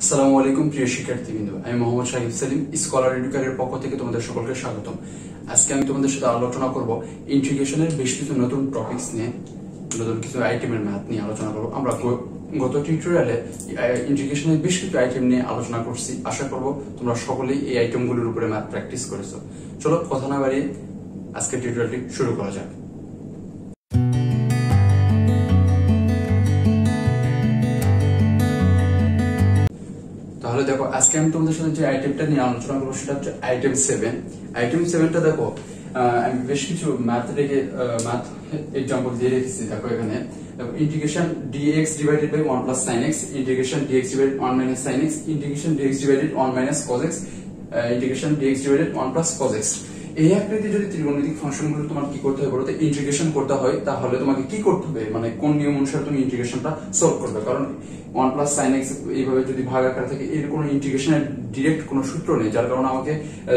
আসসালামু আলাইকুম প্রিয় শিক্ষার্থীবৃন্দ, আমি মোহাম্মদ শাহিদ সেলিম, স্কলার এডুকেটরের পক্ষ থেকে তোমাদের সকলকে স্বাগতম। আজকে আমি তোমাদের সাথে আলোচনা করব ইন্টিগ্রেশনের বেশ কিছু নতুন টপিকস নিয়ে, নতুন কিছু আইটেমের ম্যাথ নিয়ে আলোচনা করব। আমরা গত টিউটোরিয়ালে ইন্টিগ্রেশনের বেশ কিছু আইটেম নিয়ে আলোচনা করছি। আশা করব তোমরা সকলেই এই আইটেমগুলোর উপরে ম্যাথ প্র্যাকটিস করেছো। চলো কথা না বাড়িয়ে আজকে টিউটোরিয়ালটি শুরু করা যাক। তাহলে দেখো, আজকে আমি তোমাদের সাথে যে আইটেমটা নিয়ে আলোচনা করবো সেটা হচ্ছে আইটেম 7। আইটেম 7টা দেখো, আমি বেশ কিছু ম্যাথ এক্সাম্পল দিয়ে রেখেছি। দেখো এখানে integration dx divided by 1 plus sin x, integration dx divided 1 minus sin x, integration dx divided 1 minus cos x, integration dx divided 1 plus cos x। এই আকৃতির যদি ত্রিকোণমিতিক ফাংশনগুলো তোমার কি করতে হবে বলতে ইন্টিগ্রেশন করতে হয়, তাহলে তোমাকে কি করতে হবে, মানে কোন নিয়ম অনুসারে তুমি ইন্টিগ্রেশনটা সলভ করবে। কারণ 1 প্লাস sin x এইভাবে যদি ভাগ আকারে থাকে, এর কোনো ইন্টিগ্রেশনের ডিরেক্ট কোনো সূত্র নেই, যার কারণে আমাকে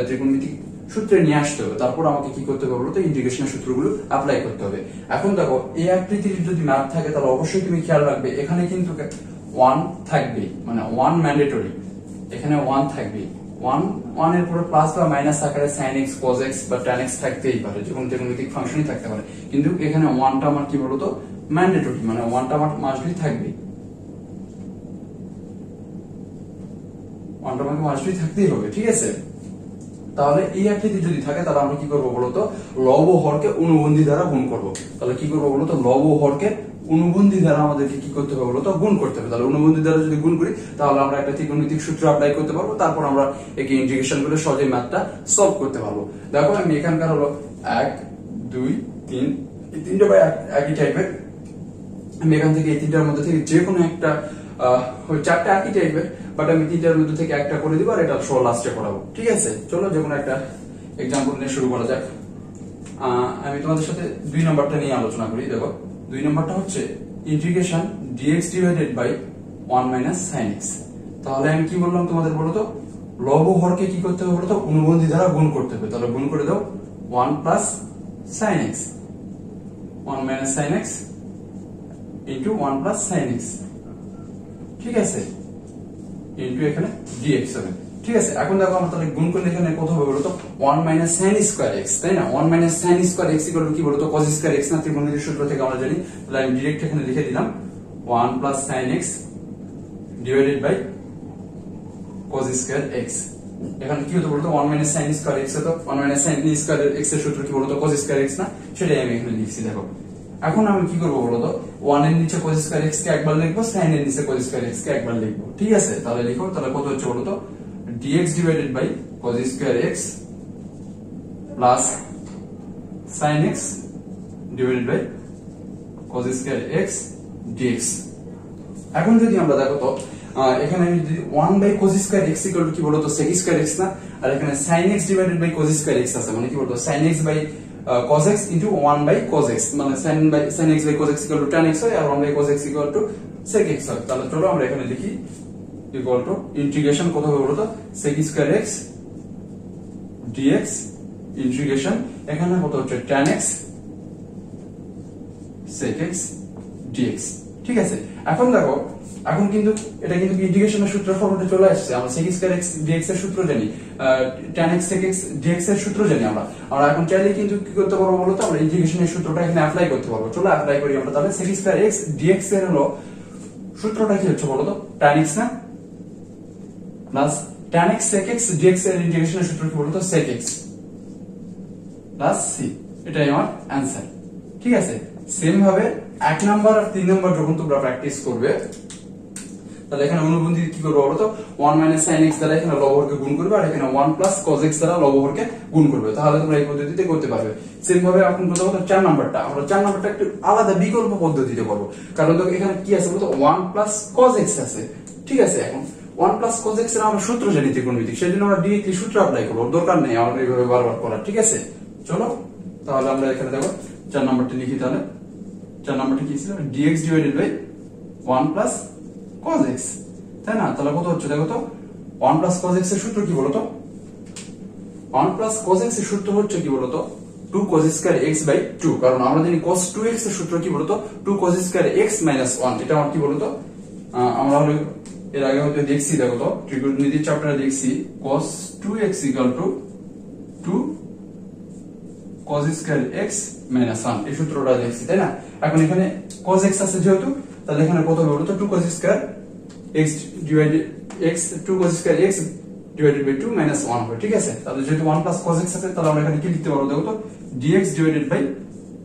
ত্রিকোণমিতিক সূত্রে নিয়ে আসতে হবে। তারপর আমাকে কি করতে হবে বলতো ইন্টিগ্রেশনের সূত্রগুলো অ্যাপ্লাই করতে হবে। এখন দেখো, এই আকৃতির যদি ম্যাথ থাকে তাহলে অবশ্যই তুমি খেয়াল রাখবে এখানে কিন্তু 1 থাকবে, মানে 1 ম্যান্ডেটরি, এখানে 1 থাকবে। 1 এর পরে প্লাস বা মাইনাস আকারে sin x cos x বা tan x থাকতেই পারে, যে কোনো ত্রিকোণমিতিক ফাংশনই থাকতে পারে, কিন্তু এখানে 1টা আমার কি বলতো ম্যান্ডেটরি, মানে 1টা আমার মাস্টবি থাকবে, 1টা আমাকে মাস্টবি থাকতেই হবে। ঠিক আছে, তাহলে এই আকৃতি যদি থাকে তাহলে আমরা কি করব বলতো লব হরকে অনুবন্ধী দ্বারা গুণ করব। তাহলে কি করব বলতো লব হরকে অনুবন্ধী দ্বারা আমাদেরকে কি করতে হবে বলতো গুণ করতে হবে। তাহলে অনুবন্ধী দ্বারা যদি গুণ করি তাহলে আমরা একটা ত্রিকোণমিতিক সূত্র অ্যাপ্লাই করতে পারবো, তারপর আমরা এই ইন্টিগ্রেশন করে সহজে ম্যাথটা সলভ করতে পারবো। দেখো আমি এখানকার হলো 1 2 3 এই তিনটা ভাই একই টাইপের। আমি এখান থেকে এই তিনটার মধ্যে থেকে যে কোনো একটা চারটা একই টাইপের, বাট আমি তিনটার মধ্যে থেকে একটা করে দিব আর এটা সব লাস্টে করাবো। ঠিক আছে, চলো যে কোনো একটা এক্সাম্পল নিয়ে শুরু করা যাক। আমি তোমাদের সাথে 2 নম্বরটা নিয়ে আলোচনা করি। দেখো 2 নম্বরটা হচ্ছে integration dx divided by 1 minus sin x। তাহলে আমি কি বললাম তোমাদের বলো তো, লব হরকে কি করতে হবে বলো তো অনুবন্ধী দ্বারা গুণ করতে হবে। তাহলে গুণ করে দাও 1 plus sin x, 1 minus sin x into 1 plus sin x। ঠিক আছে, ইনটু এখানে dx হবে। ঠিক আছে, এখন দেখো আমরা তাহলে গুণ করলে এখানে কত হবে বলতো 1 মাইনাস sin স্কয়ার x, তাই না? 1 minus sin square x equal to কি বলতো cos স্কয়ার x না, ত্রিকোণমিতিক সূত্র থেকে আমরা জানি। তাহলে আমি ডাইরেক্ট এখানে লিখে দিলাম 1 plus sin x divided by cos square x। এখানে কি হতো বলতো 1 মাইনাস sin স্কয়ার x, তো 1 মাইনাস sin স্কয়ার x এর সূত্র কি বলতো cos স্কয়ার x না, সেটাই আমি এখানে লিখছি। দেখো এখন আমি কি করবো বলতো 1 এর নিচে cos স্কয়ার x কে একবার লিখবো, sin এর নিচে cos স্কয়ার x কে একবার লিখবো। ঠিক আছে, তাহলে লিখো, তাহলে কত হচ্ছে বলতো dx divided by cos square x plus sin x divided by cos square x dx। এখন যদি আমরা দেখো তো এখানে আমি যদি 1 by cos square x equal to কি বলতো sec স্কয়ার x না, আর এখানে sin x divided by cos square x আছে, মানে কি বলতো sin x by cos x into 1 by cos x, মানে sin x by cos x equal to tan x হয়, আর 1 by cos x equal to sec x হয়। তাহলে চলো আমরা এখানে লিখি equal to ইন্টিগ্রেশন কত হবে বলতো sec square x dx integration এখানে কত হচ্ছে tan x sec x dx। ঠিক আছে, এখন দেখো, এখন কিন্তু এটা কিন্তু ইন্টিগ্রেশনের সূত্রের ফর্মেটে চলে আসছে। আমরা sec স্কয়ার x dx এর সূত্র জানি, tan x sec x dx এর সূত্র জানি। আমরা এখন চাইলে কিন্তু কি করতে পারবো বলতো আমরা ইন্টিগ্রেশনের সূত্রটা এখানে অ্যাপ্লাই করতে পারবো। চলো অ্যাপ্লাই করি আমরা। তাহলে sec স্কয়ার x dx এর হলো সূত্রটা কি হচ্ছে বলতো tan x না, plus tan x sec x dx এর ইন্টিগ্রেশনের সূত্র কি বলতো sec x প্লাস c। এটাই আমার आंसर। ঠিক আছে, সেম ভাবে 1 নাম্বার আর 3 নাম্বার যখন তোমরা প্র্যাকটিস করবে, তাহলে এখানে অনুবন্ধী কি করবে বলতো 1 মাইনাস sin x দ্বারা এখানে লব হরকে গুণ করবে, আর এখানে 1 প্লাস cos x দ্বারা লব হরকে গুণ করবে। তাহলে তোমরা এই পদ্ধতিতে করতে পারবে। সেম ভাবে এখন কত বলতো 4 নাম্বারটা, আমরা 4 নাম্বারটা একটু আলাদা বিকল্প পদ্ধতিতে করব। কারণ দেখো এখানে কি আছে বলতো 1 প্লাস cos x আছে। ঠিক আছে, এখন 1 প্লাস cos x এর আমরা সূত্র জানি ত্রিকোণমিতিক, সেজন্য আমরা ডিরেক্টলি সূত্র অ্যাপ্লাই করব, দরকার নেই আমাদের এইভাবে বারবার করার। ঠিক আছে, চলো তাহলে আমরা এখানে দেখো 4 নাম্বারটা লিখি। তাহলে 4 নাম্বারটা কি ছিল dx divided by 1 plus cos x, তাই না? তাহলে কত হচ্ছে দেখো তো 1 প্লাস cos x এর সূত্র কি বলতো 1 প্লাস cos x এর সূত্র হচ্ছে কি বলতো 2 cos স্কয়ার x বাই 2, কারণ আমরা জানি cos 2x এর সূত্র কি বলতো 2 cos স্কয়ার x মাইনাস 1। এটা আমার কি বলতো আমরা হলো এর আগে হয়তো দেখছি, দেখো তো ত্রিকোণমিতির চ্যাপ্টারে দেখছি cos 2x equal to 2 cos square x minus 1 এই সূত্রটা দেখছি, তাই না? এখন এখানে cos x আছে যেহেতু, তাহলে এখানে কত হবে বলো তো 2 cos square x divided x 2 cos square x divided by 2 minus 1 হবে, ঠিক আছে? তাহলে যেহেতু 1 প্লাস cos x আছে, তাহলে আমরা এখানে কি লিখতে পারবো দেখো তো, dx divided by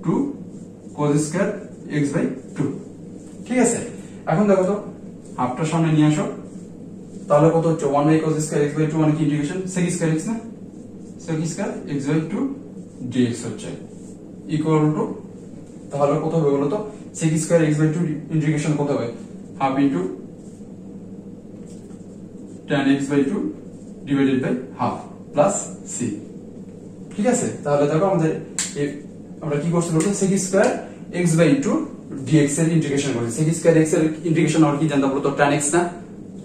2 cos square x by 2, ঠিক আছে? এখন দেখো তো হাফটা সামনে নিয়ে আসো, তাহলে কত হচ্ছে 1 by cos square x by 2 মানে কি ইন্টিগ্রেশন sec স্কয়ার x না, sec square x by 2 dx হচ্ছে ইকুয়াল টু, তাহলে কত হবে বলো তো, sec square x by 2 integration কত হবে, half into tan x by 2 divided by half plus c, ঠিক আছে? তাহলে দেখো আমরা কি করছি বলতো, sec square x by 2 dx এর ইন্টিগ্রেশন করছি। sec স্কয়ার x এর ইন্টিগ্রেশন আর কি জানতে বলতো, tan x না,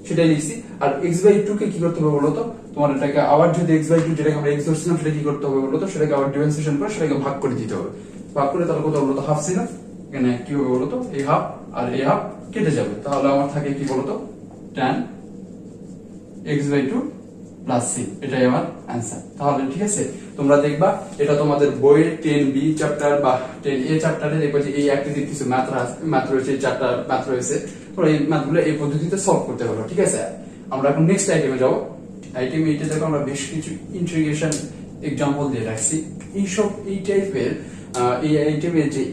সেটাই লিখছি। আর x বাই 2 কে কি করতে হবে বলতো, তোমার এটাকে আবার যদি x বাই 2 যেটাকে আমরা x ধরছিলাম সেটা কি করতে হবে বলতো, সেটাকে আবার ডিফারেন্সিয়েশন করে সেটাকে ভাগ করে দিতে হবে। ভাগ করে তাহলে কত বলতো, হাফ ছিল, এখানে কি হবে বলতো, এই হাফ আর এই হাফ কেটে যাবে, তাহলে আমার থাকে কি বলতো, tan x by 2 plus c, এটাই আমার आंसर। তাহলে ঠিক আছে, তোমরা দেখবা এটা তোমাদের বইয়ের 10b চ্যাপ্টার বা 10a চ্যাপ্টারে দেখবা যে এই আকৃতির কিছু ম্যাথ রয়েছে, চারটা ম্যাথ রয়েছে, তোমরা এই ম্যাথগুলো এই পদ্ধতিতে সলভ করতে পারো, ঠিক আছে? আমরা এখন নেক্সট আইটেমে যাব। আইটেম এইটা দেখো আমরা বেশ কিছু ইন্টিগ্রেশন এক্সাম্পল দিয়ে রাখছি। এই টাইপের এই আইটেমের যে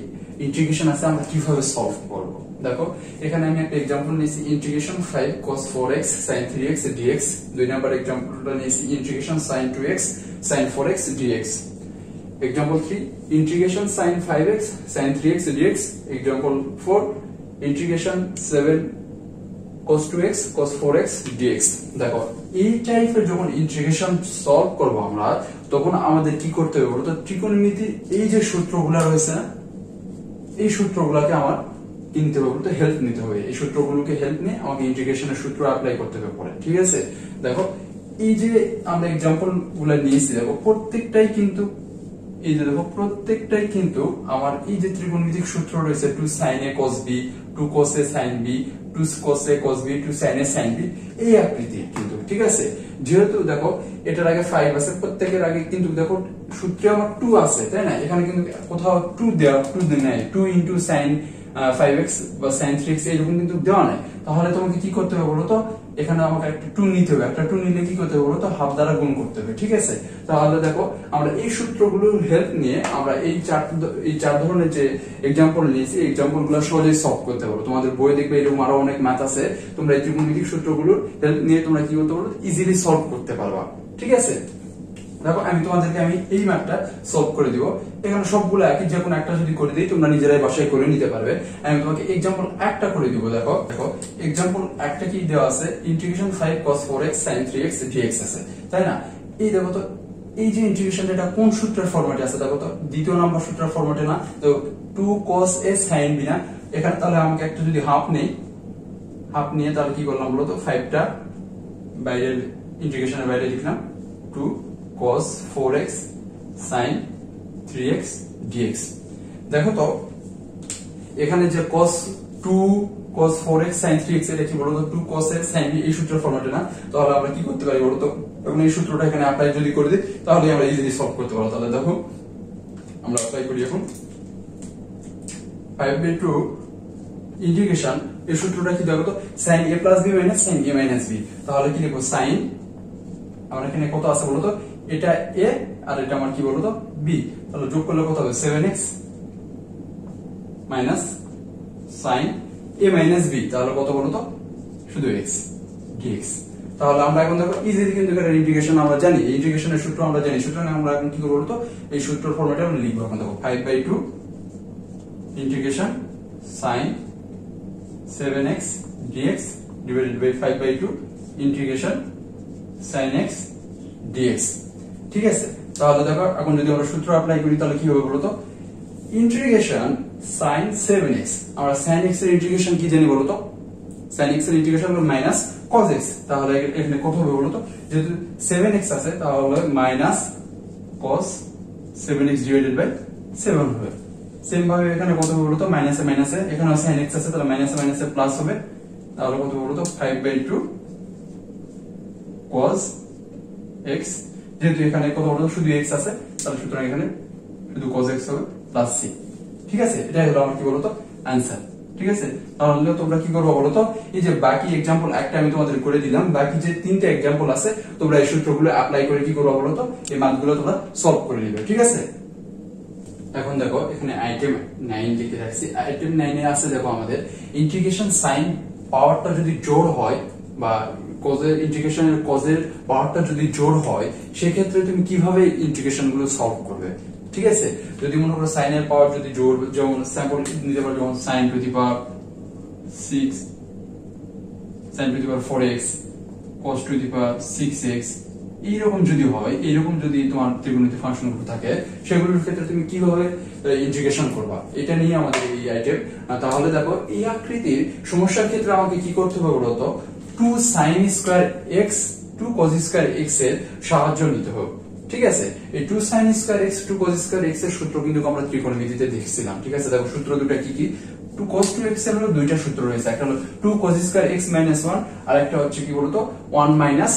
ইন্টিগ্রেশন আছে আমরা কিভাবে সলভ করব, দেখো এখানে আমি একটা एग्जांपल নিয়েছি integration 5 cos 4x sin 3x dx, দুই নাম্বার एग्जांपलটা নিয়েছি integration sin 2x sin 4x dx, example 3 integration sin 5x sin 3x dx, example 4 integration 7 cos 2x cos 4x dx। দেখো এই টাইপের যখন ইন্টিগ্রেশন সলভ করব আমরা, তখন আমাদের কি করতে হবে বলতো, ত্রিকোণমিতির এই যে সূত্রগুলো রয়েছে না, এই সূত্রগুলোকে আমার কিনতে হবে বলতে হেল্প নিতে হবে, এই সূত্রগুলোকে হেল্প নিয়ে আমাকে ইন্টিগ্রেশনের সূত্র অ্যাপ্লাই করতে হবে পরে, ঠিক আছে? দেখো এই যে আমরা एग्जांपल গুলো নিয়েছি, দেখো প্রত্যেকটাই কিন্তু এই যে দেখো প্রত্যেকটাই কিন্তু আমার এই যে ত্রিকোণমিতিক সূত্র রয়েছে 2 sin a cos b 2 cos a sin b 2 cos a cos b 2 sin a sin b এই আকৃতি কিন্তু, ঠিক আছে? যেহেতু দেখো এটার আগে 5 আছে, প্রত্যেকের আগে কিন্তু দেখো সূত্রে আমার 2 আছে, তাই না? এখানে কিন্তু কোথাও 2 দেওয়া 2 নাই, 2 sin 5x বা sin 3x এরকম কিন্তু দেওয়া নাই। তাহলে তোমাকে কি করতে হবে বলো তো, এখানে আমাকে একটা 2 নিতে হবে, একটা 2 নিলে কি করতে হবে বলো তো, হাফ দ্বারা গুণ করতে হবে, ঠিক আছে? তাহলে দেখো আমরা এই সূত্রগুলোর হেল্প নিয়ে আমরা এই চার ধরনের যে एग्जांपल নিয়েছি, এই एग्जांपलগুলো সহজেই সলভ করতে পারো। তোমাদের বইয়ে দেখবে এরকম আরো অনেক ম্যাথ আছে, তোমরা এই ত্রিকোণমিতিক সূত্রগুলোর হেল্প নিয়ে তোমরা কি করতে পারো, ইজিলি সলভ করতে পারবা, ঠিক আছে? দেখো আমি তোমাদেরকে এই ম্যাথটা সলভ করে দিব। এখানে সবগুলো একই, যে কোনো একটা যদি করে দিই তোমরা নিজেরাই বাসায় করে নিতে পারবে। আমি তোমাকে एग्जांपल একটা করে দিব। দেখো एग्जांपल একটা কি দেওয়া আছে, integration 5 cos 4x sin 3x dx আছে, তাই না? এই দেখো তো এই যে ইন্টিগ্রেশন এটা কোন সূত্রের ফরম্যাটে আছে, দেখো তো দ্বিতীয় নাম্বার সূত্রের ফরম্যাটে না, তো 2 cos a sin b না, এখানে তাহলে আমাকে একটা যদি হাফ নেই, হাফ নিয়ে তাহলে কি করলাম বলো তো, 5টা বাইরে ইন্টিগ্রেশনের বাইরে লিখলাম 2 cos 4x sin 3x dx। দেখো তো এখানে যে cos 2 cos 4x sin 3x এটা কি বলতো, 2 cos a sin b এই সূত্রের ফরম্যাটে না, তাহলে আমরা কি করতে পারি বলতো, এখন এই সূত্রটা এখানে অ্যাপ্লাই যদি করে দিই তাহলে আমরা ইজিলি সলভ করতে পারবো। তাহলে দেখো আমরা অ্যাপ্লাই করি এখন 5/2 ইন্টিগ্রেশন, এই সূত্রটা কি দেখো তো, sin a plus b minus sin a minus b, তাহলে কি লিখবো, sin আমরা এখানে কত আছে বলতো, এটা a আর এটা আমার কি বলতো b, তাহলে যোগ করলে কত হবে 7x minus sin a minus b, তাহলে কত বলতো, শুধু x dx। তাহলে আমরা এখন দেখো ইজিলি কিন্তু এর ইন্টিগ্রেশন আমরা জানি, এই ইন্টিগ্রেশনের সূত্র আমরা জানি, সুতরাং আমরা এখন কি করব বলতো, এই সূত্রের ফরম্যাটে আমরা লিখব। এখন দেখো 5/2 integration sin 7x dx divided by 5/2 integration sin x dx, ঠিক আছে? তাহলে দেখো এখন যদি আমরা সূত্র অ্যাপ্লাই করি তাহলে কি হবে বলতো, ইন্টিগ্রেশন sin 7x, আমরা sin x এর ইন্টিগ্রেশন কি জানি বলতো, sin x এর ইন্টিগ্রেশন হলো মাইনাস cos x, তাহলে এখানে কত হবে বলতো, যেহেতু 7x আছে তাহলে minus cos 7x divided by 7 হবে। সেম ভাবে এখানে কত হবে বলতো, মাইনাসে মাইনাসে, এখানে sin x আছে তাহলে মাইনাসে মাইনাসে প্লাস হবে, তাহলে কত বলতো 5/2 cos x, যেহেতু এখানে কত বলতো শুধু x আছে তাহলে সুতরাং এখানে শুধু cos x হবে প্লাস c। ঠিক আছে, এটাই হলো আমার কি বলতো आंसर। ঠিক আছে, তাহলে তোমরা কি করবে বলতো, এই যে বাকি एग्जांपल একটা আমি তোমাদের করে দিলাম, বাকি যে তিনটা एग्जांपल আছে তোমরা এই সূত্রগুলো অ্যাপ্লাই করে কি করবে বলতো, এই মানগুলো তোমরা সলভ করে নেবে। ঠিক আছে, এখন দেখো এখানে আইটেম 9 লিখে রাখছি। আইটেম 9 এ আছে দেখো আমাদের ইন্টিগ্রেশন সাইন পাওয়ারটা যদি জোড় হয় বা কজের ইন্টিগ্রেশনের কজের পাওয়ারটা যদি জোড় হয় সেক্ষেত্রে তুমি কিভাবে ইন্টিগ্রেশন গুলো সলভ করবে। ঠিক আছে, যদি মনে করো সাইনের পাওয়ার যদি জোড়, যেমন স্যাম্পল নিতে পারো, যেমন sin two the power 6, sin two the power 4x, cos to the power 6x, এইরকম যদি হয়, এইরকম যদি তোমার ত্রিকোণমিতিক ফাংশন গুলো থাকে সেগুলোর ক্ষেত্রে তুমি কিভাবে ইন্টিগ্রেশন করবা, এটা নিয়ে আমাদের এই আইটেম। তাহলে দেখো এই আকৃতির সমস্যার ক্ষেত্রে আমাকে কি করতে হবে বলতো, 2 sin square x 2 cos square x এর সাহায্য নিতে হবে। ঠিক আছে, এই 2 sin square x 2 cos square x এর সূত্র কিন্তু আমরা ত্রিকোণমিতিতে দেখছিলাম। ঠিক আছে, দেখো সূত্র দুটো কি কি, 2 cos 2x এর হলো দুইটা সূত্র রয়েছে, একটা হলো 2 cos স্কয়ার x - 1 আর একটা হচ্ছে কি বলতো 1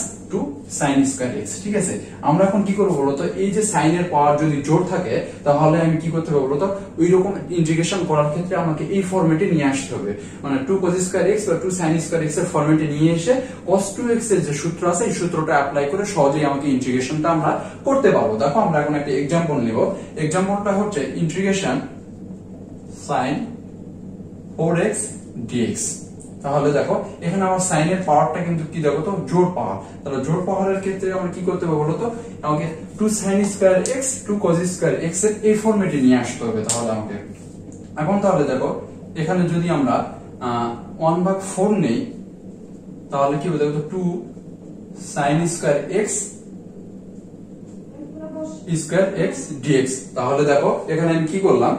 - 2 sin স্কয়ার x। ঠিক আছে, আমরা এখন কি করব বলতো, এই যে sin এর পাওয়ার যদি জোড় থাকে তাহলে আমি কি করতে হবে বলতো, ওই রকম ইন্টিগ্রেশন করার ক্ষেত্রে আমাকে এই ফরম্যাটে নিয়ে আসতে হবে, মানে 2 cos স্কয়ার x বা 2 sin স্কয়ার x এর ফরম্যাটে নিয়ে এসে cos 2x এর যে সূত্র আছে এই সূত্রটা অ্যাপ্লাই করে সহজেই আমাকে ইন্টিগ্রেশনটা আমরা করতে পারবো। দেখো আমরা এখন একটা एग्जांपल নেব, एग्जांपलটা হচ্ছে ইন্টিগ্রেশন sin 4x dx। তাহলে দেখো এখানে আমার sin এর পাওয়ারটা কিন্তু কি দেখো তো জোড় পাওয়ার, তাহলে জোড় পাওয়ারের ক্ষেত্রে আমরা কি করতে হবে বলতো, আমাকে 2 sin square x 2 cos square x এর এই ফরম্যাটে নিয়ে আসতে হবে। তাহলে আমাকে এখন তাহলে দেখো এখানে যদি আমরা 1/4 নেই তাহলে কি হবে দেখো তো 2 sin square x square x dx। তাহলে দেখো এখানে আমি কি করলাম,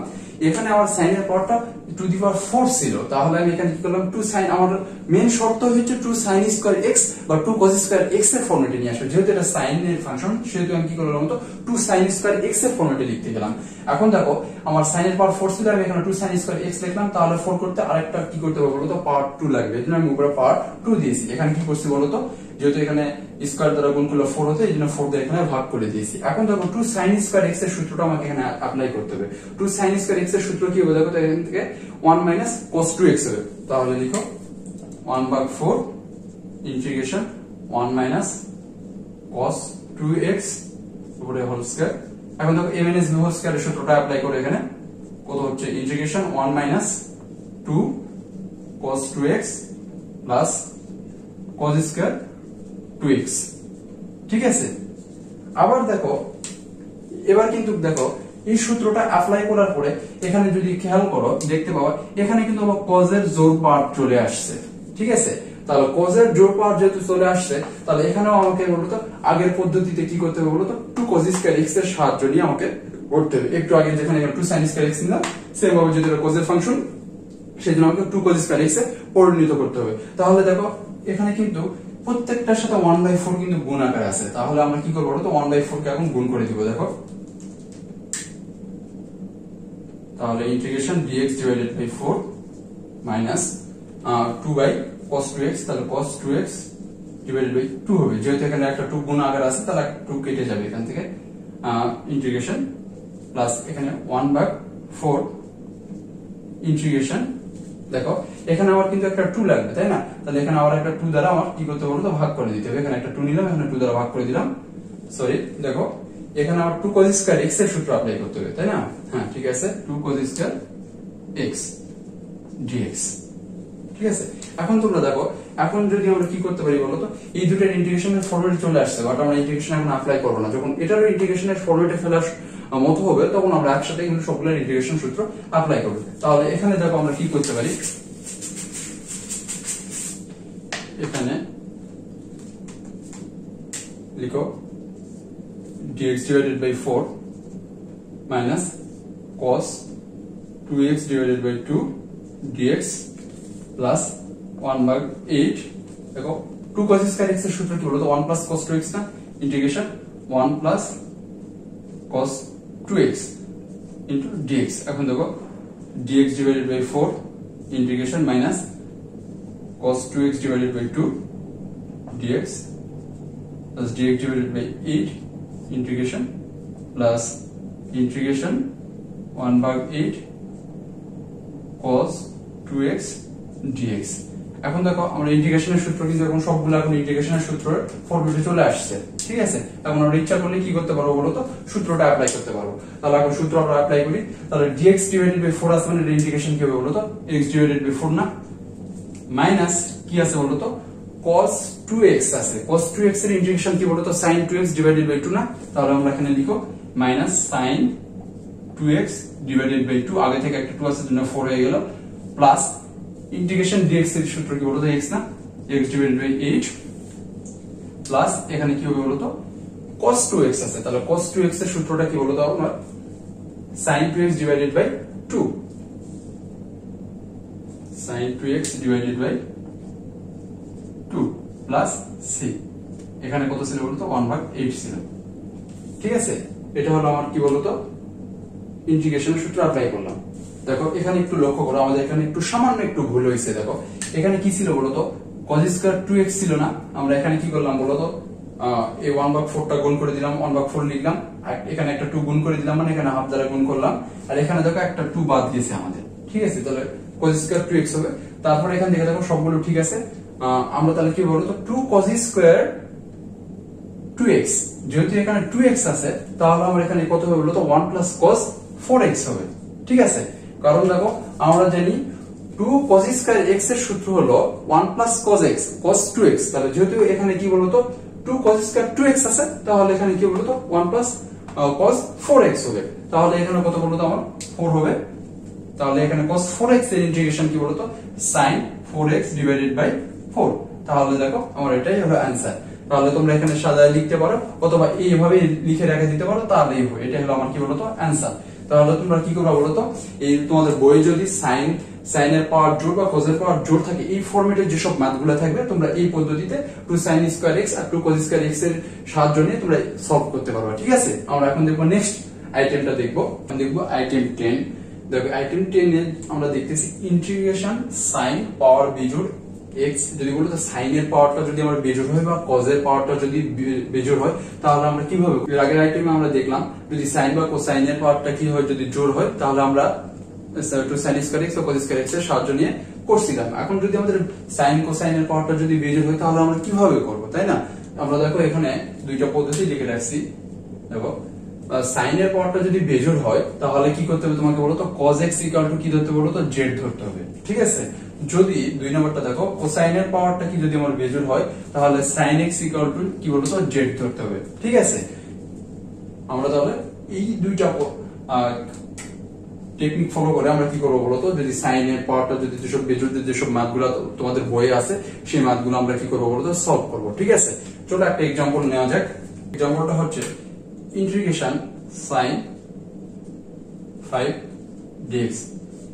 এখানে আমার sin এর পাওয়ারটা টু দি পাওয়ার 4 ছিল, তাহলে আমি এখানে কি করলাম 2 sin, আমার মেইন শর্ত হচ্ছে 2 sin স্কয়ার x বা 2 cos স্কয়ার x এর ফরম্যাটে নিয়ে আসবে, যেহেতু এটা sin এর ফাংশন সেহেতু আমি কি করলাম তো 2 sin স্কয়ার x এর ফরম্যাটে লিখতে গেলাম। এখন দেখো আমার sin এর পাওয়ার 4 ছিল, আমি এখানে 2 sin স্কয়ার x লিখলাম, তাহলে 4 করতে আরেকটা কি করতে হবে বলতো, পাওয়ার 2 লাগবে, এজন্য আমি উপরে পাওয়ার 2 দিয়েছি। এখানে কি করছি বলতো, যেহেতু এখানে স্কয়ার দ্বারা গুণ করলে 4 হতো, এইজন্য 4 দিয়ে এখানে ভাগ করে দিয়েছি। এখন দেখো 2 sin স্কয়ার x এর সূত্রটা আমাকে এখানে অ্যাপ্লাই করতে হবে। 2 sin স্কয়ার x এর সূত্র কি হবে দেখো তো, এখান থেকে 1 - cos 2x হবে, তাহলে লিখো 1/4 ইন্টিগ্রেশন 1 - cos 2x উপরে হোল স্কয়ার। এখন দেখো a - b হোল স্কয়ারের সূত্রটা অ্যাপ্লাই করে এখানে কত হচ্ছে, integration 1 - 2 cos 2x plus cos square 2x। ঠিক আছে, আবার দেখো এবার কিন্তু দেখো এই সূত্রটা অ্যাপ্লাই করার পরে এখানে যদি খেয়াল করো দেখতে পাবা এখানে কিন্তু আমার cos এর জোড় পাওয়ার চলে আসছে। ঠিক আছে, তাহলে cos এর জোড় পাওয়ার যেহেতু চলে আসছে তাহলে এখানেও আমাকে বলতো আগের পদ্ধতিতে কি করতে হবে বলতো, 2 cos স্কয়ার x এর সাহায্য নিয়ে আমাকে করতে হবে। একটু আগে যেখানে 2 sin স্কয়ার x নিলাম সেম ভাবে যদি এটা cos এর ফাংশন সেজন্য আমাকে 2 cos স্কয়ার x এ পরিণত করতে হবে। তাহলে দেখো এখানে কিন্তু প্রত্যেকটার সাথে 1/4 কিন্তু গুণ আকারে আছে, তাহলে আমরা কি করব বলতো 1/4 কে এখন গুণ করে দিব। দেখো তাহলে integration dx divided by 4 minus 2/cos 2x, তাহলে cos 2x ডিভাইডেড বাই 2 হবে, যেহেতু এখানে একটা 2 গুণ আকার আছে তাহলে 2 কেটে যাবে এখান থেকে, ইন্টিগ্রেশন প্লাস এখানে 1/4 ইন্টিগ্রেশন। দেখো এখানে আমার কিন্তু একটা 2 লাগবে তাই না, তাহলে এখানে আবার একটা 2 দ্বারা আমার কি করতে হবে বলতো ভাগ করে দিতে হবে। এখানে একটা 2 নিলাম, এখানে 2 দ্বারা ভাগ করে দিলাম, সরি দেখো এখানে আবার 2 cos স্কয়ার x এর সূত্র অ্যাপ্লাই করতে হবে তাই না। হ্যাঁ ঠিক আছে, 2 cos স্কয়ার x dx। ঠিক আছে, এখন তোমরা দেখো এখন যদি আমরা কি করতে পারি বলতো, এই দুটোর ইন্টিগ্রেশনের ফরম্যাটে চলে আসছে, বাট আমরা ইন্টিগ্রেশন এখন অ্যাপ্লাই করব না, যখন এটারও ইন্টিগ্রেশনের ফরম্যাটে ফেলার মতো হবে তখন আমরা একসাথে কিন্তু সবগুলোর ইন্টিগ্রেশন সূত্র অ্যাপ্লাই করব। তাহলে এখানে দেখো আমরা কি করতে পারি, এখানে লিখো dx divided by 4 minus cos 2x divided by 2 dx plus 1/8। দেখো 2 cos স্কয়ার x এর সূত্র কি বলতো, 1 plus cos 2x না, integration 1 plus cos 2x into dx। এখন দেখো dx divided by 4 integration minus cos 2x divided by 2 dx plus dx divided by 8 integration plus integration 1/8 cos 2x dx। এখন দেখো আমরা ইন্টিগ্রেশনের সূত্র কিন্তু এখন সবগুলো এখন ইন্টিগ্রেশনের সূত্রের ফর্মুলাতে চলে আসছে, ঠিক আছে। এখন আমরা ইচ্ছা করলে কি করতে পারবো বলো তো, সূত্রটা অ্যাপ্লাই করতে পারবো। তাহলে এখন সূত্র আমরা অ্যাপ্লাই করি। তাহলে dx divided by 4 আছে মানে ইন্টিগ্রেশন কি হবে বলো তো, x divided by 4 না, মাইনাস কি আছে বলো তো, cos 2x আছে। cos 2x এর ইন্টিগ্রেশন কি বলো তো, sin 2x divided by 2 না। তাহলে আমরা এখানে লিখো minus sin 2x divided by 2, আগে থেকে একটা 2 আছে জন্য 4 হয়ে গেল, প্লাস ইন্টিগ্রেশন dx এর সূত্র কি বলতো, x না, x divided by 8 প্লাস এখানে কি হবে বলতো, cos 2x আছে। তাহলে cos 2x এর সূত্রটা কি বলতো আমরা, sin 2x divided by 2, sin 2x divided by 2 plus c, এখানে কত ছিল বলতো, 1/8 ছিল, ঠিক আছে। এটা হলো আমার কি বলতো ইন্টিগ্রেশনের সূত্র অ্যাপ্লাই করলাম। দেখো এখানে একটু লক্ষ্য করো, আমাদের এখানে একটু সামান্য একটু ভুল হয়েছে। দেখো এখানে কি ছিল বলতো, cos স্কয়ার 2x ছিল না, আমরা এখানে কি করলাম বলতো, এই 1/4 টা গুণ করে দিলাম, 1/4 লিখলাম, আর এখানে একটা 2 গুণ করে দিলাম, মানে এখানে হাফ দ্বারা গুণ করলাম, আর এখানে দেখো একটা 2 বাদ দিয়েছে আমাদের, ঠিক আছে। তাহলে cos স্কয়ার 2x হবে। তারপর এখান থেকে দেখো সবগুলো ঠিক আছে, আমরা তাহলে কি বলতো 2 cos স্কয়ার 2x, যেহেতু এখানে 2x আছে তাহলে আমরা এখানে কত হবে বলতো, 1 plus cos 4x হবে, ঠিক আছে। কারণ দেখো আমরা জানি 2 cos স্কয়ার x এর সূত্র হলো 1 plus cos x cos 2x। তাহলে যেহেতু এখানে কি বলতো 2 cos স্কয়ার 2x আছে, তাহলে এখানে কি বলতো 1 plus cos 4x হবে। তাহলে এখানে কত বলতো আমার 4 হবে। তাহলে এখানে cos 4x এর ইন্টিগ্রেশন কি বলতো, sin 4x divided by 4। তাহলে দেখো আমার এটাই হলো आंसर। তাহলে তোমরা এখানে সাজায় লিখতে পারো অথবা এইভাবে লিখে রেখে দিতে পারো, তাহলেই হবে। এটা হলো আমার কি বলতো आंसर। তাহলে তোমরা কি করবে বলতো, এই তোমাদের বইয়ে যদি sin এর পাওয়ার জোড় বা cos এর পাওয়ার জোড় থাকে, এই ফরম্যাটে যেসব ম্যাথগুলো থাকবে তোমরা এই পদ্ধতিতে 2 sin স্কয়ার x আর 2 cos স্কয়ার x এর সাহায্য নিয়ে তোমরা সলভ করতে পারবে, ঠিক আছে। আমরা এখন দেখব নেক্সট আইটেমটা দেখব আইটেম 10। দেখো আইটেম 10 এ আমরা দেখতেছি ইন্টিগ্রেশন sin পাওয়ার বিজোড় x। যদি বলো তো sin এর পাওয়ারটা যদি আমার বেজোড় হয় বা cos এর পাওয়ারটা যদি বেজোড় হয়, তাহলে আমরা কিভাবে, এর আগের আইটেমে আমরা দেখলাম যদি sin বা cosine এর পাওয়ারটা কি হয়, যদি জোড় হয়, তাহলে আমরা 2 sin স্কয়ার x ও cos স্কয়ার x এর সাহায্য নিয়ে করছিলাম। এখন যদি আমাদের sin cosine এর পাওয়ারটা যদি বেজোড় হয়, তাহলে আমরা কিভাবে করব, তাই না। আমরা দেখো এখানে দুইটা পদ্ধতি লিখে রাখছি। দেখো sin এর পাওয়ারটা যদি বেজোড় হয়, তাহলে কি করতে হবে তোমাকে বলো তো, cos x = কি ধরতে বলো তো, z ধরতে হবে, ঠিক আছে। যদি দুই নম্বরটা দেখো cosine এর পাওয়ারটা কি যদি আমার বেজোড় হয়, তাহলে sin x = কি বলো তো, z ধরতে হবে, ঠিক আছে। আমরা তাহলে এই দুইটা টেকনিক ফলো করে আমরা কি করব বলো তো, যদি sin এর পাওয়ারটা যদি যেসব বেজোড় যেসব ম্যাথগুলো তোমাদের বইয়ে আছে, সেই ম্যাথগুলো আমরা কি করব বলো তো, সলভ করব, ঠিক আছে। চলো একটা एग्जांपल নেওয়া যাক। एग्जांपलটা হচ্ছে ইন্টিগ্রেশন sin 5 dx।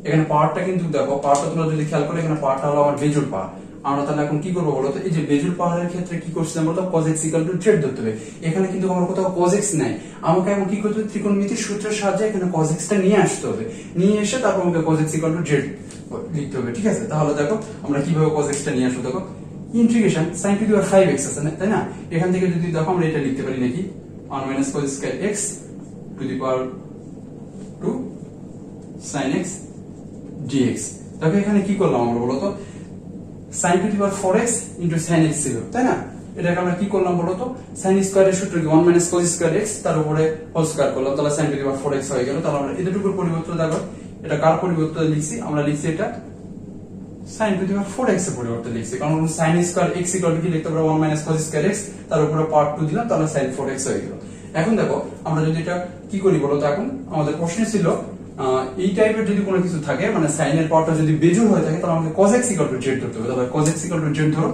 এখানে পাওয়ারটা কিন্তু দেখো, পাওয়ারটা তোমরা যদি খেয়াল করো, এখানে পাওয়ারটা হলো আমার বেজোড় পাওয়ার। আমরা তাহলে এখন কি করব বলো তো, এই যে বেজোড় পাওয়ারের ক্ষেত্রে কি করছিলাম বলো তো, cos x = z ধরতে হবে। এখানে কিন্তু আমার কোথাও cos x নাই, আমাকে এখন কি করতে হবে, ত্রিকোণমিতির সূত্রের সাহায্যে এখানে cos x টা নিয়ে আসতে হবে, নিয়ে এসে তারপর আমাকে cos x = z লিখতে হবে, ঠিক আছে। তাহলে দেখো আমরা কিভাবে cos x টা নিয়ে আসবো। দেখো integration sin two the power 5x আছে না, তাই না। এখান থেকে যদি দেখো আমরা এটা লিখতে পারি নাকি, 1 - cos square x two the power 2 sin x dx। দেখো এখানে কি করলাম আমরা বলো তো, sin two the power 4x into sin x ছিল, তাই না। এটাকে আমরা কি করলাম বলো তো, sin স্কয়ারের সূত্র কি 1 - cos স্কয়ার x, তার উপরে হোল স্কয়ার করলাম, তাহলে sin two the power 4x হয়ে গেল। তাহলে আমরা এতটুকুর পরিবর্তন দেখো, এটা কার পরিবর্তন লিখছি, আমরা লিখছি এটা sin two the power 4x এর পরিবর্তন লিখছি, কারণ sin স্কয়ার x = কি লিখতে পারো 1 - cos স্কয়ার x, তার উপরে পাওয়ার 2 দিলাম, তাহলে sin 4x হয়ে গেল। এখন দেখো আমরা যদি এটা কি করি বলো তো, এখন আমাদের প্রশ্ন ছিল এই টাইপের যদি কোনো কিছু থাকে, মানে sin এর পাওয়ারটা যদি বেজোড় হয়ে থাকে, তাহলে আমাকে cos x = z ধরতে হবে। তাহলে cos x = z ধরো,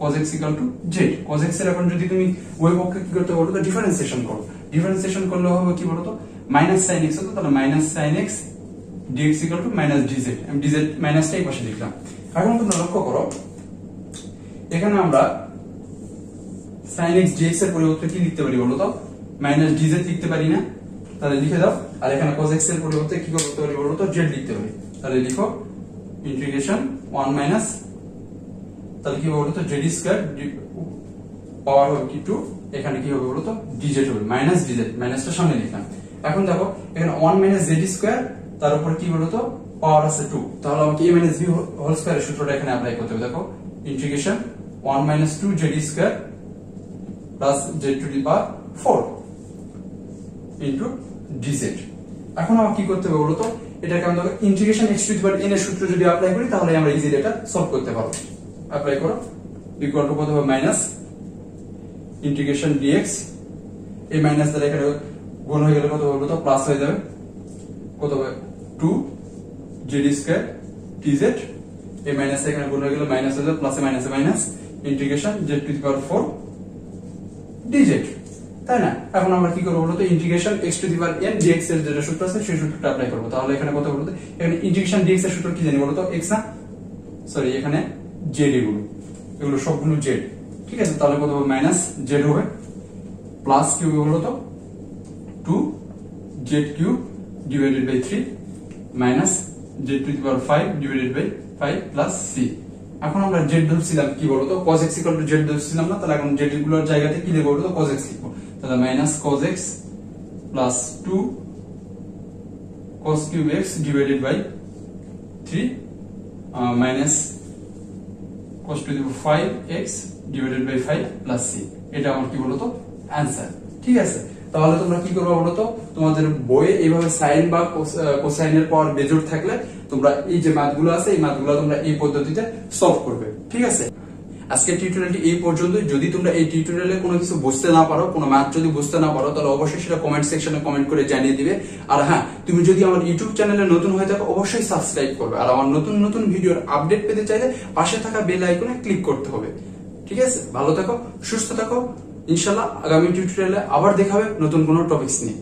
cos x = z। cos x এর এখন যদি তুমি ওই পক্ষে কি করতে বলো তো, ডিফারেন্সিয়েশন করো। ডিফারেন্সিয়েশন করলে হবে কি বলো তো, -sin x হতো, তাহলে -sin x dx = -dz। আমি dz মাইনাসটাই পাশে লিখলাম। এখন তোমরা লক্ষ্য করো, এখানে আমরা sin x dx এর পরিবর্তে কি লিখতে পারি বলো তো, -dz লিখতে পারি না। তাহলে লিখে দাও। আর এখানে cos x এর পরিবর্তে কি করতে পারি বলো তো, z লিখতে পারি। তাহলে লিখো ইন্টিগ্রেশন 1 - তাহলে কি হবে বলতো জেড স্কয়ার পাওয়ার হবে কি 2, এখানে কি হবে বলতো ডিজেড হবে মাইনাস ডিজেড, মাইনাসটা সামনে লিখলাম। এখন দেখো এখানে 1 মাইনাস জেড স্কয়ার তার উপর কি বলতো পাওয়ার আছে 2, তাহলে আমাকে a মাইনাস b হোল স্কয়ারের সূত্রটা এখানে অ্যাপ্লাই করতে হবে। দেখো integration 1 minus 2 Z square plus Z two the power 4 into DZ. এখন আমার কি করতে হবে বলতো, এটাকে আমরা integration x two the power n এর সূত্র যদি অ্যাপ্লাই করি তাহলে আমরা ইজিলি এটা সলভ করতে পারবো। অ্যাপ্লাই করো, ইকুয়াল টু কত হবে মাইনাস ইন্টিগ্রেশন dx, এই মাইনাস দ্বারা এখানে গুণ হয়ে গেলে কত হবে বলতো প্লাস হয়ে যাবে, কত হবে 2 জেড স্কয়ার dz, এই মাইনাস এখানে গুণ হয়ে গেলে মাইনাস হয়ে যাবে, প্লাসে মাইনাসে minus integration z to the power 4 dz, তাই না? এখন আমরা কি করব বলতো integration x two the power n dx এর যেটা সূত্র আছে সেই সূত্রটা অ্যাপ্লাই করব। তাহলে এখানে কত বলতো, এখানে ইন্টিগ্রেশন dx এর সূত্র কি জানি বলতো x না, সরি এখানে z এগুলো সবগুলো z, ঠিক আছে? তাহলে কত হবে মাইনাস z হবে, প্লাস কি হবে বলতো 2 z cube divided by 3 minus z to the power 5 divided by 5 plus c। এখন আমরা z ধরছিলাম কি বলতো cos x equal to z ধরছিলাম না, তাহলে এখন z গুলোর জায়গাতে কি লিখব বলতো cos x লিখব। তাহলে minus cos x plus 2 cos cube x divided by 3 minus cos to the power 5x divided by 5 plus c। এটা আমার কি বলতো आंसर, ঠিক আছে? তাহলে তোমরা কি করবে বলতো, তোমাদের বইয়ে এইভাবে সাইন বা কোসাইনের পাওয়ার বেজোড় থাকলে তোমরা এই যে ম্যাথগুলো আছে এই ম্যাথগুলো তোমরা এই পদ্ধতিতে সলভ করবে, ঠিক আছে? আজকে টিউটোরিয়ালটি এই পর্যন্তই। যদি তোমরা এই টিউটোরিয়ালে কোনো কিছু বুঝতে না পারো, কোনো ম্যাথ যদি বুঝতে না পারো, তাহলে অবশ্যই সেটা কমেন্ট সেকশনে কমেন্ট করে জানিয়ে দিবে। আর হ্যাঁ, তুমি যদি আমার ইউটিউব চ্যানেলে নতুন হয়ে থাকো অবশ্যই সাবস্ক্রাইব করবে, আর আমার নতুন নতুন ভিডিওর আপডেট পেতে চাইলে পাশে থাকা বেল আইকনে ক্লিক করতে হবে, ঠিক আছে? ভালো থাকো, সুস্থ থাকো, ইনশাআল্লাহ আগামী টিউটোরিয়ালে আবার দেখা হবে নতুন কোনো টপিকস নিয়ে।